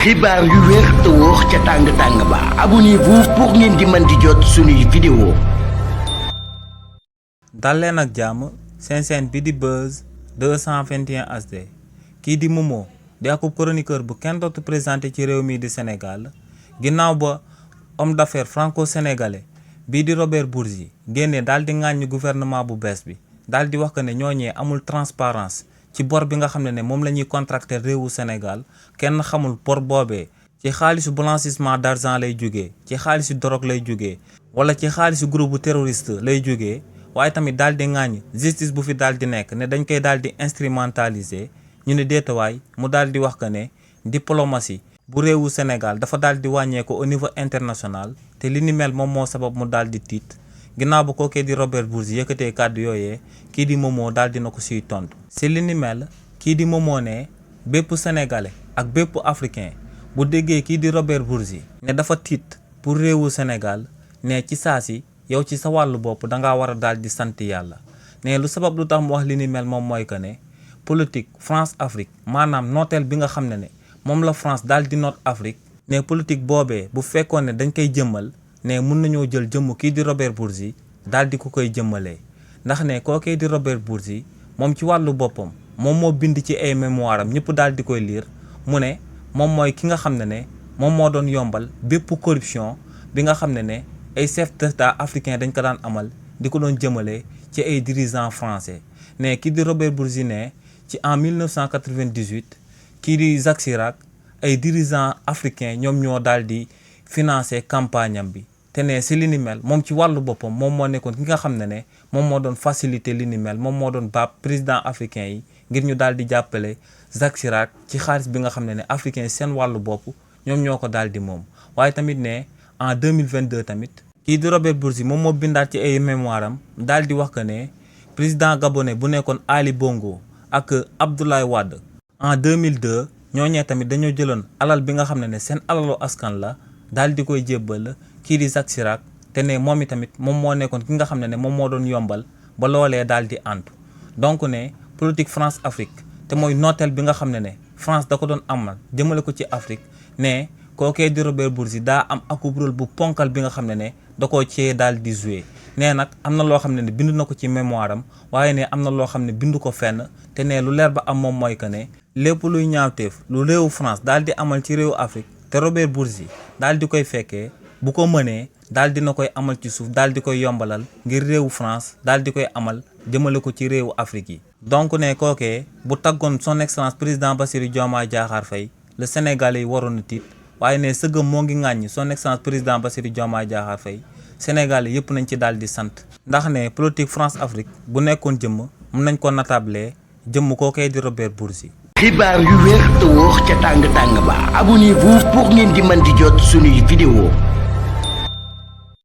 xibaar yu wér te wóor ca tàng ba abonnez-vous pour ngeen di mën di jot suñuy vidéo. dal leen ak jàmm seen chaîne bi di Buzz 221 HD kii di Momo di akub chroniqueur bu kenn dootu présenté ci réew mii di Sénégal ginnaaw ba homme d'affaires franco-sénégalais bii di Robert Bourgi génnee daal di ŋàññi gouvernement bu bees bi daal di wax que ne ñooñee amul transparence ci bor bi nga xam ne moom la ñuy contracté réewu Sénégal kenn xamul bor boobee ci xaalisu blanchissement d'argent lay jógee ci xaalisu drogue lay jógee wala ci xaalisu groupe bu terroriste lay jógee waaye tamit daal di ŋàññ justice bu fi daal di nekk ne dañ koy daal di instrumentaliser ñu ne déetawaay mu daal di wax que ne diplomatie bu réewu Sénégal dafa daal di wàññeeku au niveau international te li ni mel moom moo sabab mu daal di tiit ginnaaw ba kookee di Robert Bourgi yëkkatee kàddu yooyee kii di Momo daal dina ko siy tontu si li ni mel kii di Momo ne bépp sénégalais ak bépp africain bu déggee kii di Robert Bourgi ne dafa tiit pour réewu Sénégal ne ci saa si yow ci sa wàllu bopp dangaa war a daal di sant yàlla ne lu sabab lu tax mu wax li ni mel moom mooy que ne politique France Afrique maanaam nooteel bi nga xam ne moom la France daal di noot Afrique ne politique boobee bu fekkoon ne dañ koy jëmmal ne mun nañoo jël jëmm kii di Robert Bourgi daal di ko koy jëmmalee ndax ne kookee di Robert Bourgi moom ci wàllu boppam moom moo bind ci ay mémoire am ñëpp daal di koy lire mu ne moom mooy ki nga xam ne moom moo doon yombal bépp corruption bi nga xam ne ay chef d'état africain dañ ko daan amal di ko doon jëmale ci ay dirigeants français ne kii di Robert Bourgi ne ci en 1998 kii di Jacques Chirac ay dirigeants africains ñoom ñoo daal di financer campagne am bi te ne si li ni mel moom ci wàllu boppam moom moo nekkoon ki nga xam ne moom moo doon faciliter li ni mel moom moo doon baab président africain yi ngir ñu daal di jàppale Jacques Chirac ci xaalis bi nga xam ne africain yi seen wàllu bopp ñoom ñoo ko daal di moom waaye tamit ne en 2022 tamit kii di Robert Bourgi moom moo bindaat ci ay mémoire am daal di wax que ne président gabonais bu nekkoon Ali Bongo ak Abdoulaye Wade en 2002 ñooñee tamit dañoo jëloon alal bi nga xam ne seen alalu askan la daal di koy jébbal kii di Jacques Chirac te ne moom itamit moom moo nekkoon ki nga xam ne moom moo doon yombal ba loolee daal di antu donc ne politique France Afrique te mooy nooteel bi nga xam ne France da ko doon amal jëmale ko ci Afrique ne kookee di Robert Bourgi daa am akub rôle bu ponkal bi nga xam ne da koo cee daal di joué nee nag am na loo xam ne bind na ko ci mémoire am waaye ne am na loo xam ne bindu ko fenn te ne lu leer ba am moom mooy que ne lépp luy ñaawteef lu réewu France daal di amal ci réewu Afrique te Robert Bourgi daal di koy fekkee bu ko mënee daal dina koy amal ci suuf daal di koy yombalal ngir réewu France daal di koy amal jëmale ko ci réewu Afrique yi. donc ne kookee bu taggoon son excellence président Bassirou Diomaye Diakhar Faye le Sénégalais yi waroon na tiit waaye ne sëgëm moo ngi ŋàññi son excellence président Bassirou Diomaye Diakhar Faye Sénégalais yëpp nañ ci daal di sant ndax ne politique France Afrique bu nekkoon jëmm mun nañ ko natable jëmm kookee di Robert Bourgi. xibaar yu wér te wóor ca tàng ba abonnez-vous pour ngeen di mën di jot suñuy vidéo.